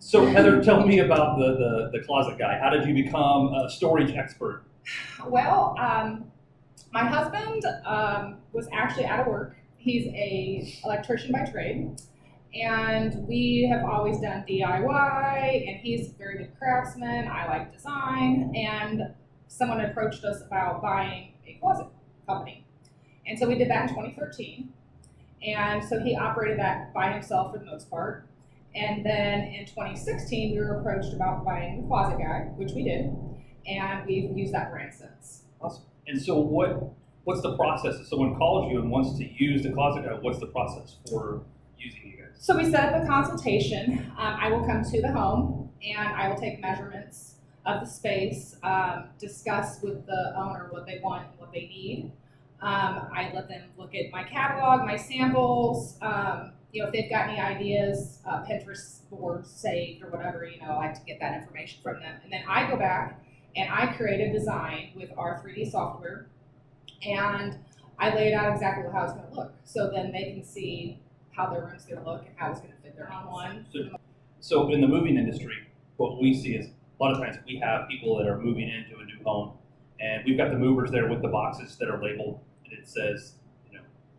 So Heather, tell me about the closet guy. How did you become a storage expert? Well, my husband was actually out of work. He's a electrician by trade, and we have always done DIY. And he's a very good craftsman. I like design, and someone approached us about buying a closet company, and so we did that in 2013. And so he operated that by himself for the most part. And then in 2016, we were approached about buying the Closet Guy, which we did, and we've used that brand since. Awesome. And so what's the process? If someone calls you and wants to use the closet guy, what's the process for using you guys? So we set up a consultation. I will come to the home and I will take measurements of the space, discuss with the owner what they want and what they need. I let them look at my catalog, my samples. If they've got any ideas, Pinterest boards saved or whatever, I like to get that information from them. And then I go back and I create a design with our 3D software, and I lay it out exactly how it's going to look. So then they can see how their room's going to look and how it's going to fit their own one. So in the moving industry, what we see is a lot of times we have people that are moving into a new home, and we've got the movers there with the boxes that are labeled, and it says,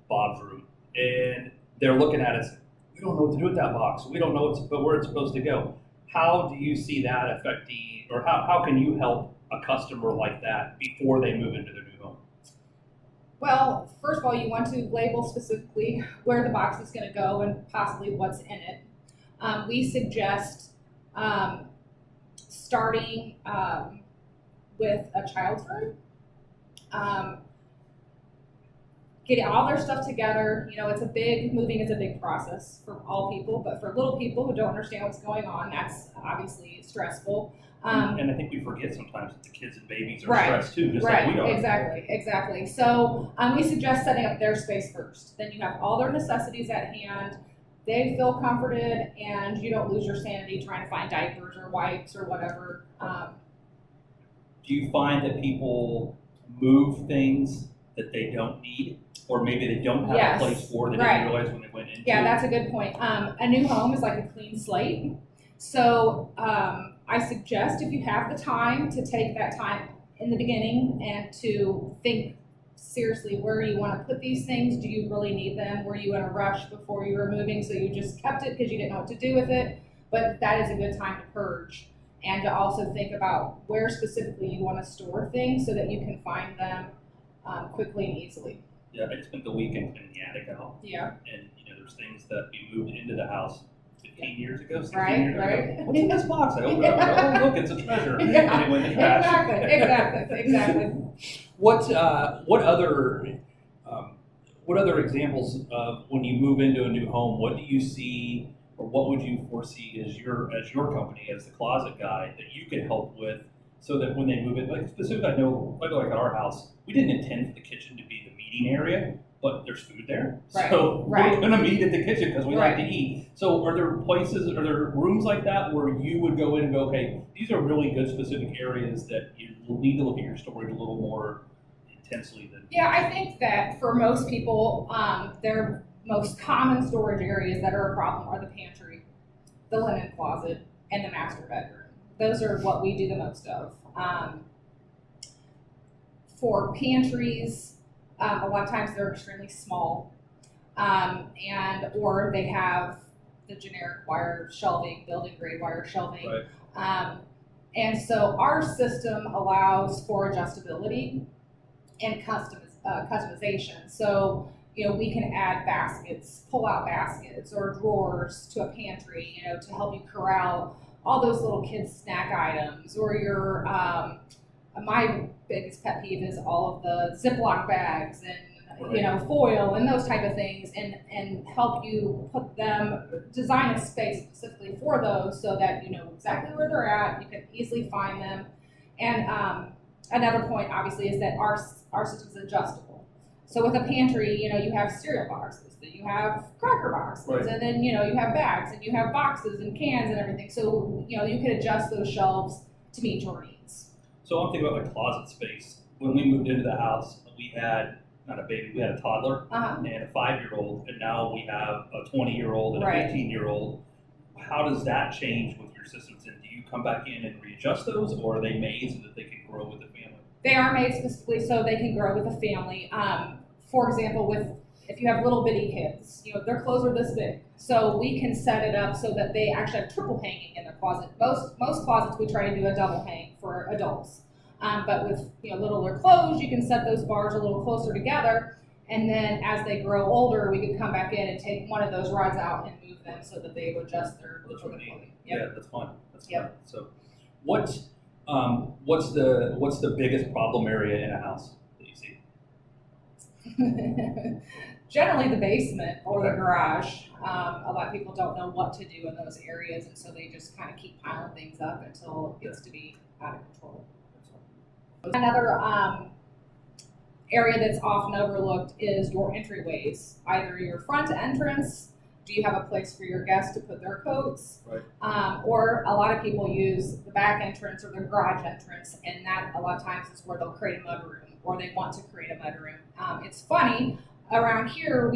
Bob's room. And they're looking at us, we don't know what to do with that box. We don't know where it's supposed to go. How do you see that affecting, or how can you help a customer like that before they move into their new home? Well, first of all, you want to label specifically where the box is going to go and possibly what's in it. We suggest starting with a child's room. Getting all their stuff together. Moving is a big process for all people, but for little people who don't understand what's going on, that's obviously stressful. And I think we forget sometimes that the kids and babies are stressed too, just like we are. Exactly. So we suggest setting up their space first. Then you have all their necessities at hand. They feel comforted, and you don't lose your sanity trying to find diapers or wipes or whatever. Do you find that people move things that they don't need, or maybe they don't have a place for, they didn't realize when they went into? Yeah, that's a good point. A new home is like a clean slate. So I suggest, if you have the time, to take that time in the beginning and to think seriously where you want to put these things. Do you really need them? Were you in a rush before you were moving, so you just kept it because you didn't know what to do with it? But that is a good time to purge, and to also think about where specifically you want to store things so that you can find them quickly and easily. Yeah, I spent the weekend cleaning the attic out. Yeah. And there's things that we moved into the house 15 years ago, 16 right, years right. ago. What's in this box? I opened it up. Oh, look, it's a treasure. And it went in the trash. Exactly. What other examples of when you move into a new home? What do you see, or what would you foresee as your company, as the closet guy, that you could help with, so that when they move in, like specifically, I know, like at our house, we didn't intend for the kitchen to be the meeting area, but there's food there. So we're going to meet at the kitchen because we like to eat. So are there rooms like that where you would go in and go, okay, these are really good specific areas that you need to look at your storage a little more intensely than? Yeah, I think that for most people, their most common storage areas that are a problem are the pantry, the linen closet, and the master bedroom. Those are what we do the most of. For pantries, a lot of times they're extremely small, or they have the generic wire shelving, building grade wire shelving. Right. And so our system allows for adjustability and customization. So we can add baskets, pull-out baskets, or drawers to a pantry, to help you corral all those little kids' snack items, or your my biggest pet peeve is all of the Ziploc bags and foil and those type of things, and help you design a space specifically for those so that you know exactly where they're at. You can easily find them. And another point, obviously, is that our system is adjustable. So with a pantry, you have cereal boxes, then you have cracker boxes, and then you have bags, and you have boxes and cans and everything. So you can adjust those shelves to meet your needs. So I'm thinking about my closet space. When we moved into the house, we had not a baby, we had a toddler and a 5-year-old, and now we have a 20-year-old and a 15-year-old. How does that change with your your systems in, do you come back in and readjust those, or are they made so that they can grow with the family? They are made specifically so they can grow with a family. For example, if you have little bitty kids, their clothes are this big. So we can set it up so that they actually have triple hanging in their closet. Most closets we try to do a double hang for adults. But with littler clothes, you can set those bars a little closer together. And then as they grow older, we could come back in and take one of those rods out and move them so that they would adjust their clothing. Yep. Yeah, that's fun. That's Yep. fun. So, what's the biggest problem area in a house that you see? Generally the basement or the Okay. garage. A lot of people don't know what to do in those areas, and so they just kind of keep piling things up until it gets to be out of control. Another area that's often overlooked is your entryways. Either your front entrance, do you have a place for your guests to put their coats? Right. Or a lot of people use the back entrance or the garage entrance, and that a lot of times is where they'll create a mudroom, or they want to create a mudroom. It's funny, around here,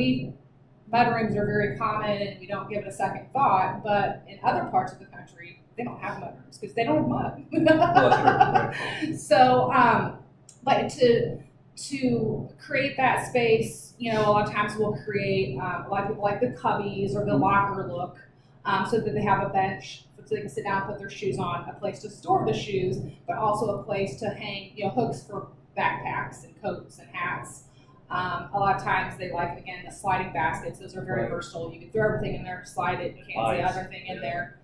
mudrooms are very common and we don't give it a second thought, but in other parts of the country, they don't have mudrooms because they don't have mud. Well, that's true. Right. So, but to create that space, a lot of times we'll create, a lot of people like the cubbies or the locker look, so that they have a bench so they can sit down, put their shoes on, a place to store the shoes, but also a place to hang, hooks for backpacks and coats and hats. A lot of times they like, again, the sliding baskets. Those are very Right. versatile. You can throw everything in there, slide it, you can't see Nice. everything in Yeah. there.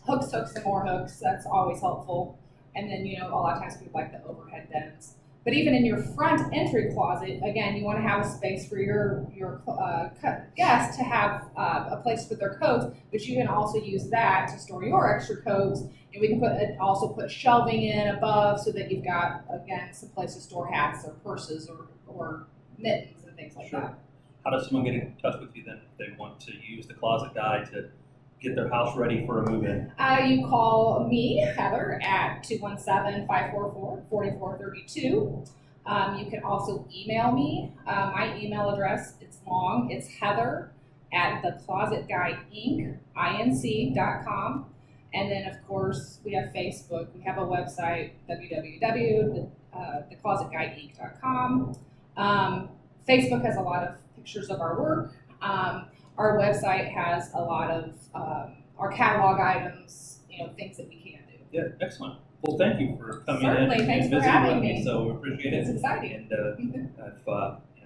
Hooks, and more hooks. That's always helpful. And then, a lot of times people like the overhead bins. But even in your front entry closet, again, you want to have a space for your guests to have a place to put their coats, but you can also use that to store your extra coats. And we can also put shelving in above so that you've got, again, some place to store hats or purses or mittens and things like Sure. that. How does someone get in touch with you then if they want to use the closet guide to get their house ready for a move-in? You call me, Heather, at 217-544-4432. You can also email me. My email address, it's long. It's Heather at theclosetguideinc.com. And then, of course, we have Facebook. We have a website, www.theclosetguideinc.com. Facebook has a lot of pictures of our work. Our website has a lot of our catalog items, things that we can do. Yeah, excellent. Well, thank you for coming Certainly, in thanks and for visiting having with me. me. So we appreciate it. It's exciting. And if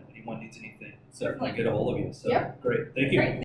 anyone needs anything, certainly Certainly. get a hold of you. So Yep. great. Thank you. Great.